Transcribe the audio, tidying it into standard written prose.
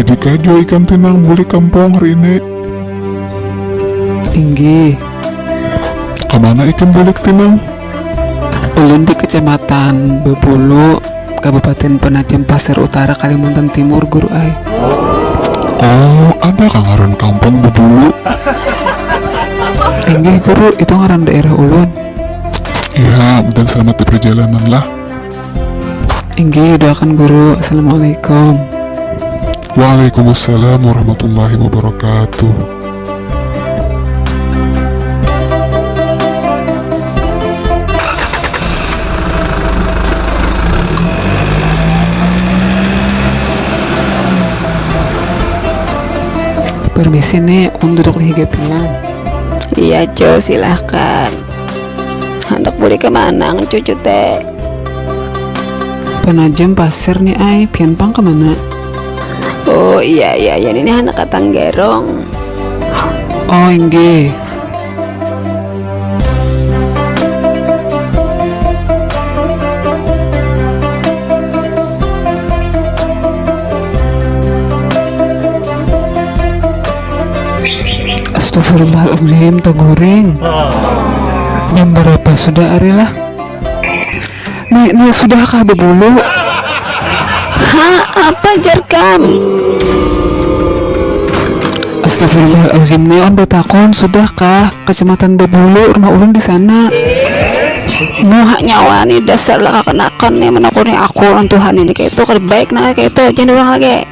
jadi kajo ikan tenang boleh kampung hari ini. Tinggi. Kemana ikan balik tenang? Ulun di Kecamatan Bebulu, Kabupaten Penajam Pasir Utara, Kalimantan Timur, guru ai. Oh, ada kangaran kampung Bebulu. Tinggi guru, itu ngaran daerah ulun. Iya, dan selamat di perjalanan lah. Tinggi, doakan guru. Assalamualaikum. Waalaikumsalam warahmatullahi wabarakatuh. Permisi nih, duduk di higapnya. Iya cu, silahkan. Hendak boleh kemana cucu teh? Penajam Pasir nih ai, pian pang kemana? Oh iya ini anak katang gerong. Oh inggi. Astagfirullahaladzim, goreng. Jam berapa sudah Arilah? Nih sudahkah Bebulu? Hah, apa jarkam? Astagfirullahaladzim, nih on betakon sudahkah Kecamatan Bebulu, rumah ulun di sana. Muha nyawa nih dasar lah kenakan nih menakuni aku orang Tuhan ini kayak itu baik nah kayak itu jangan ulang lagi.